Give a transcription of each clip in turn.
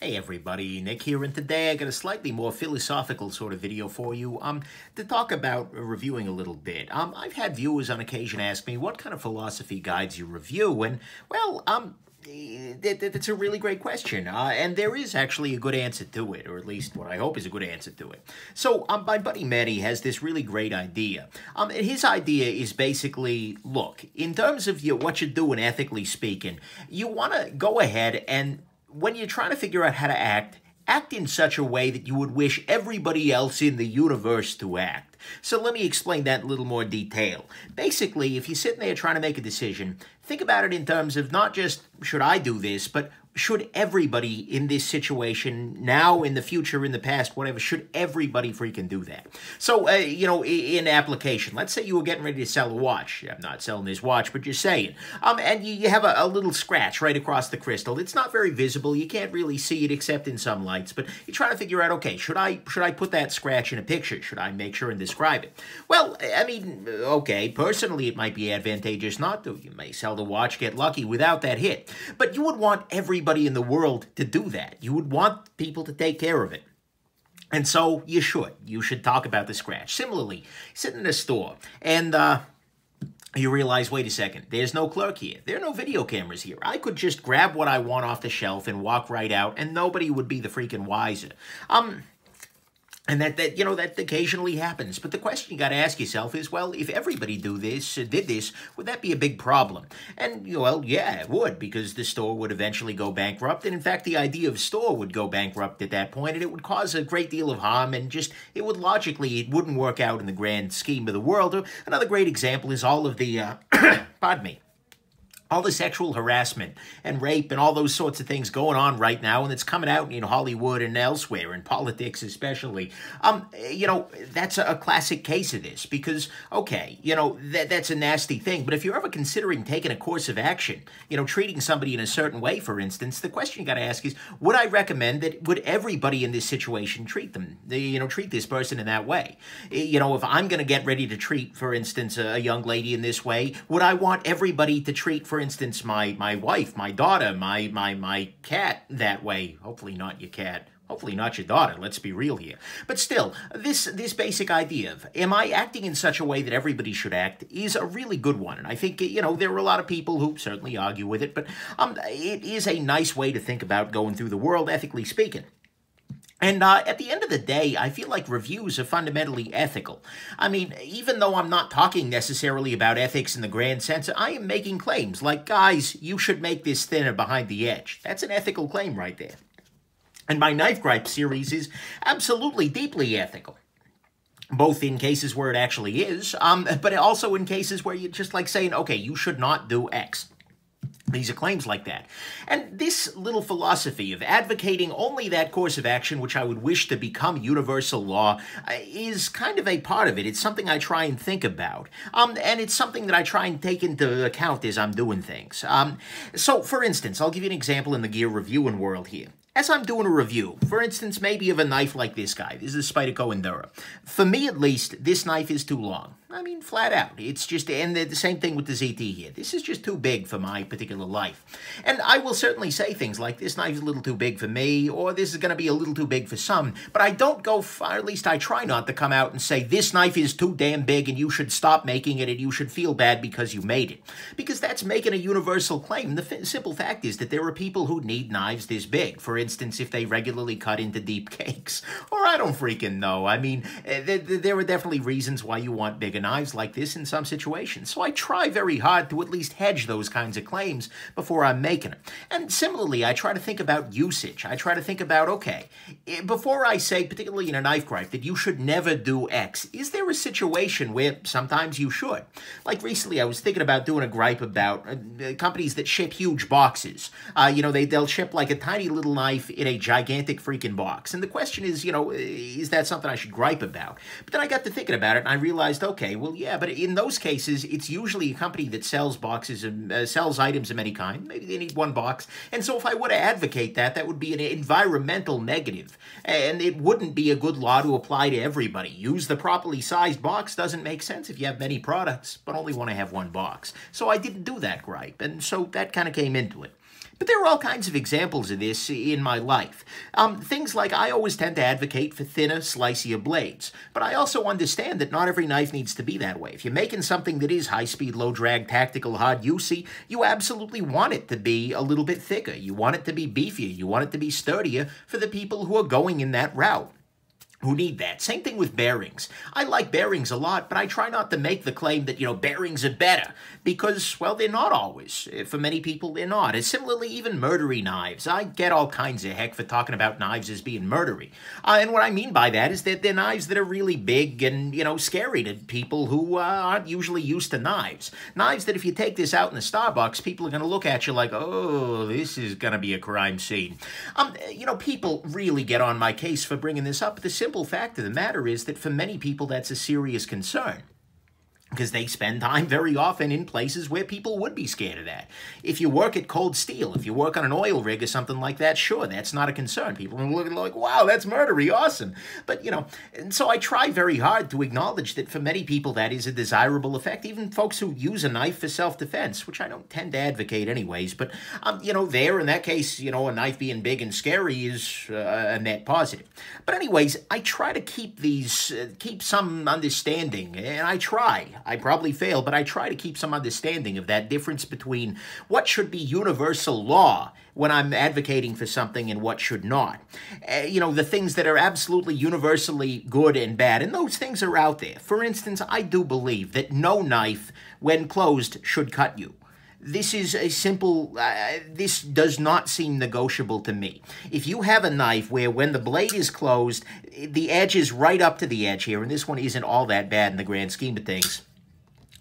Hey everybody, Nick here, and today I got a slightly more philosophical sort of video for you to talk about reviewing a little bit. I've had viewers on occasion ask me what kind of philosophy guides you review, and well, that's a really great question, and there is actually a good answer to it, or at least what I hope is a good answer to it. So, my buddy Manny has this really great idea. His idea is basically, look, in terms of what you're doing ethically speaking, you want to go ahead and when you're trying to figure out how to act in such a way that you would wish everybody else in the universe to act. So let me explain that in a little more detail. Basically, if you're sitting there trying to make a decision, think about it in terms of not just, should I do this, but should everybody in this situation, now, in the future, in the past, whatever, should everybody freaking do that? So, in application, let's say you were getting ready to sell a watch. I'm not selling this watch, but you're saying. And you have a little scratch right across the crystal. It's not very visible. You can't really see it except in some lights. But you're trying to figure out, okay, should I put that scratch in a picture? Should I make sure and describe it? Well, I mean, okay, personally, it might be advantageous not to. You may sell the watch, get lucky without that hit. But you would want everybody in the world to do that. You would want people to take care of it. And so you should. You should talk about the scratch. Similarly, sitting in a store and you realize, wait a second, there's no clerk here. There are no video cameras here. I could just grab what I want off the shelf and walk right out and nobody would be the freaking wiser. And that occasionally happens. But the question you got to ask yourself is, well, if everybody did this, would that be a big problem? And, well, yeah, it would, because the store would eventually go bankrupt. And, in fact, the idea of store would go bankrupt at that point, and it would cause a great deal of harm, and just, it wouldn't work out in the grand scheme of the world. Another great example is all of the, pardon me, all the sexual harassment and rape and all those sorts of things going on right now, and it's coming out in Hollywood and elsewhere, in politics especially. That's a classic case of this because, okay, that's a nasty thing, but if you're ever considering taking a course of action, treating somebody in a certain way, for instance, the question you got to ask is, would I recommend that, would everybody in this situation treat them, treat this person in that way? If I'm going to get ready to treat, for instance, a young lady in this way, would I want everybody to treat, for instance, my wife, my daughter, my cat that way? Hopefully not your cat. Hopefully not your daughter. Let's be real here. But still, this basic idea of, am I acting in such a way that everybody should act, is a really good one. And I think, there are a lot of people who certainly argue with it, but it is a nice way to think about going through the world, ethically speaking. And at the end of the day, I feel like reviews are fundamentally ethical. I mean, even though I'm not talking necessarily about ethics in the grand sense, I am making claims like, guys, you should make this thinner behind the edge. That's an ethical claim right there. And my Knife Gripe series is absolutely deeply ethical. Both in cases where it actually is, but also in cases where you're just like saying, okay, you should not do X. These are claims like that. And this little philosophy of advocating only that course of action which I would wish to become universal law is kind of a part of it. It's something I try and think about. And it's something that I try and take into account as I'm doing things. So, for instance, I'll give you an example in the gear reviewing world here. As I'm doing a review, for instance, maybe of a knife like this guy. This is a Spyderco Endura. For me, at least, this knife is too long. I mean, flat out. It's just, and the same thing with the ZT here. This is just too big for my particular life. And I will certainly say things like, this knife is a little too big for me, or this is going to be a little too big for some, but I don't go far, at least I try not to come out and say, this knife is too damn big and you should stop making it and you should feel bad because you made it. Because that's making a universal claim. The simple fact is that there are people who need knives this big. For instance, if they regularly cut into deep cakes. Or I don't freaking know. I mean, there are definitely reasons why you want bigger knives like this in some situations. So I try very hard to at least hedge those kinds of claims before I'm making them. And similarly, I try to think about usage. I try to think about, okay, before I say, particularly in a Knife Gripe, that you should never do X, is there a situation where sometimes you should? Like recently, I was thinking about doing a gripe about companies that ship huge boxes. They'll ship like a tiny little knife in a gigantic freaking box. And the question is, is that something I should gripe about? But then I got to thinking about it and I realized, okay, well, yeah, but in those cases, it's usually a company that sells boxes and sells items of any kind. Maybe they need one box. And so if I were to advocate that, that would be an environmental negative. And it wouldn't be a good law to apply to everybody. Use the properly sized box doesn't make sense if you have many products, but only want to have one box. So I didn't do that gripe. And so that kind of came into it. But there are all kinds of examples of this in my life. Things like I always tend to advocate for thinner, slicier blades. But I also understand that not every knife needs to be that way. If you're making something that is high-speed, low-drag, tactical, hard-usey, you absolutely want it to be a little bit thicker. You want it to be beefier. You want it to be sturdier for the people who are going in that route, who need that. Same thing with bearings. I like bearings a lot, but I try not to make the claim that, bearings are better, because, well, they're not always. For many people, they're not. And similarly, even murdery knives. I get all kinds of heck for talking about knives as being murdery. And what I mean by that is that they're knives that are really big and, scary to people who aren't usually used to knives. Knives that if you take this out in the Starbucks, people are going to look at you like, oh, this is going to be a crime scene. People really get on my case for bringing this up, but the simple fact of the matter is that for many people that's a serious concern, because they spend time very often in places where people would be scared of that. If you work at cold steel, if you work on an oil rig or something like that, sure, that's not a concern. People are looking like, wow, that's murdery, awesome. But, and so I try very hard to acknowledge that for many people that is a desirable effect, even folks who use a knife for self-defense, which I don't tend to advocate anyways. But, there, in that case, a knife being big and scary is a net positive. But anyways, I try to keep some understanding, and I try. I probably fail, but I try to keep some understanding of that difference between what should be universal law when I'm advocating for something and what should not. The things that are absolutely universally good and bad, and those things are out there. For instance, I do believe that no knife, when closed, should cut you. This is a simple, this does not seem negotiable to me. If you have a knife where when the blade is closed, the edge is right up to the edge here, and this one isn't all that bad in the grand scheme of things,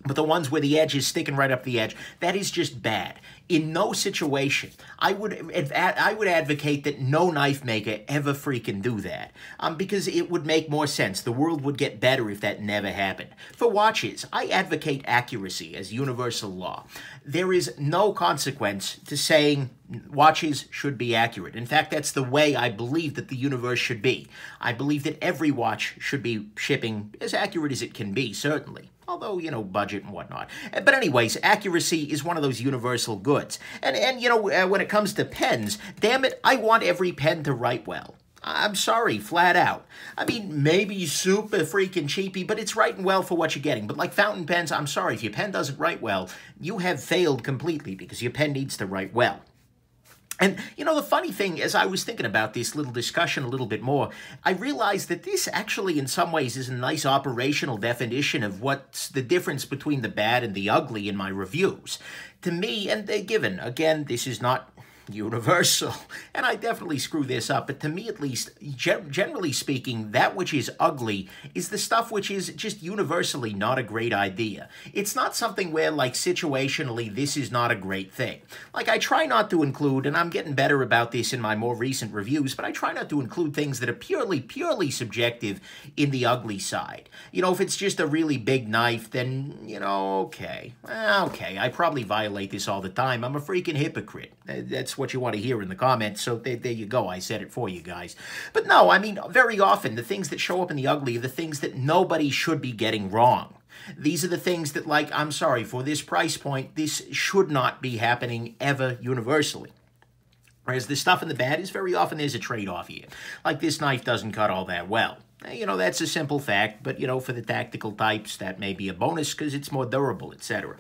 but the ones where the edge is sticking right up the edge, that is just bad. In no situation, I would advocate that no knife maker ever freaking do that, because it would make more sense. The world would get better if that never happened. For watches, I advocate accuracy as universal law. There is no consequence to saying watches should be accurate. In fact, that's the way I believe that the universe should be. I believe that every watch should be shipping as accurate as it can be, certainly. Although, budget and whatnot. But anyways, accuracy is one of those universal goods. And when it comes to pens, damn it, I want every pen to write well. I'm sorry, flat out. I mean, maybe super freaking cheapy, but it's writing well for what you're getting. But like fountain pens, I'm sorry, if your pen doesn't write well, you have failed completely because your pen needs to write well. And, the funny thing, as I was thinking about this little discussion a little bit more, I realized that this actually in some ways is a nice operational definition of what's the difference between the bad and the ugly in my reviews. To me, and given, again, this is not universal, and I definitely screw this up, but to me at least, generally speaking, that which is ugly is the stuff which is just universally not a great idea. It's not something where, like, situationally, this is not a great thing. Like, I try not to include, and I'm getting better about this in my more recent reviews, but I try not to include things that are purely subjective in the ugly side. If it's just a really big knife, then, okay, I probably violate this all the time. I'm a freaking hypocrite. That's what you want to hear in the comments, so there you go. I said it for you guys. But no, I mean, very often, the things that show up in the ugly are the things that nobody should be getting wrong. These are the things that, like, I'm sorry, for this price point, this should not be happening ever universally. Whereas the stuff in the bad is very often there's a trade-off here. Like, this knife doesn't cut all that well. That's a simple fact, but, for the tactical types, that may be a bonus because it's more durable, etc.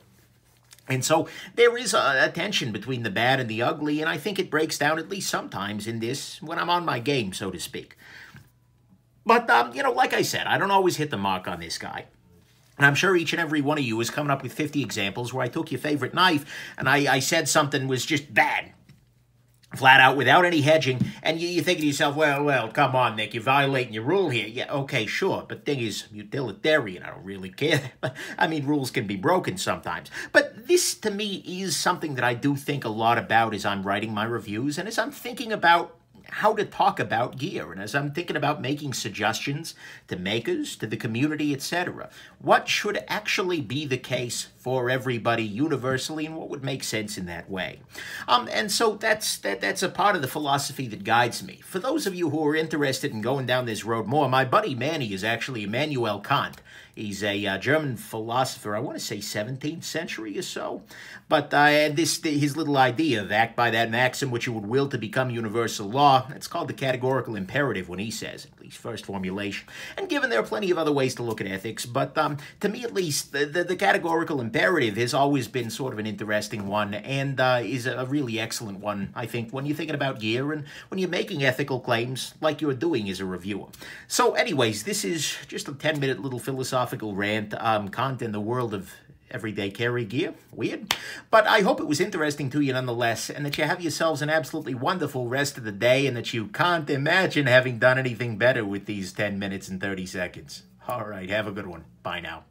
And so there is a tension between the bad and the ugly, and I think it breaks down at least sometimes in this when I'm on my game, so to speak. But, like I said, I don't always hit the mark on this guy. And I'm sure each and every one of you is coming up with 50 examples where I took your favorite knife and I said something was just bad. Flat out, without any hedging, and you think to yourself, well, come on, Nick, you're violating your rule here. Yeah, okay, sure, but thing is, utilitarian, I don't really care. I mean, rules can be broken sometimes. But this, to me, is something that I do think a lot about as I'm writing my reviews, and as I'm thinking about how to talk about gear, and as I'm thinking about making suggestions to makers, to the community, etc. What should actually be the case for everybody universally and what would make sense in that way. And so that's a part of the philosophy that guides me. For those of you who are interested in going down this road more, my buddy Manny is actually Immanuel Kant. He's a German philosopher, I want to say 17th century or so. But his little idea of act by that maxim which you would will to become universal law, it's called the categorical imperative when he says it, at least first formulation. And given there are plenty of other ways to look at ethics, but to me at least, the categorical imperative has always been sort of an interesting one and is a really excellent one, I think, when you're thinking about gear and when you're making ethical claims like you're doing as a reviewer. So anyways, this is just a 10-minute little philosophical rant, Kant in the world of everyday carry gear. Weird. But I hope it was interesting to you nonetheless, and that you have yourselves an absolutely wonderful rest of the day, and that you can't imagine having done anything better with these 10 minutes and 30 seconds. All right, have a good one. Bye now.